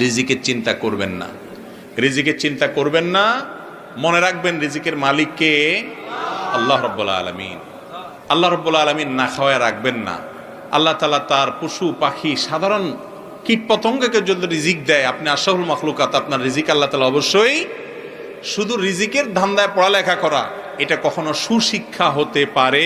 রিজিকের চিন্তা করবেন না, রিজিকের চিন্তা করবেন না। মনে রাখবেন রিজিকের মালিককে আল্লাহ রাব্বুল আলামিন। আল্লাহ রাব্বুল আলামিন না খাওয়ায় রাখবেন না। আল্লাহ তাআলা তার পশু পাখি সাধারণ কীট পতঙ্গকে যদি রিজিক দেয়, আপনি আশরাফুল মাখলুকাত, আপনার রিজিক আল্লাহ তাআলা অবশ্যই। শুধু রিজিকের ধান্দায় পড়ালেখা করা এটা কখনো সুশিক্ষা হতে পারে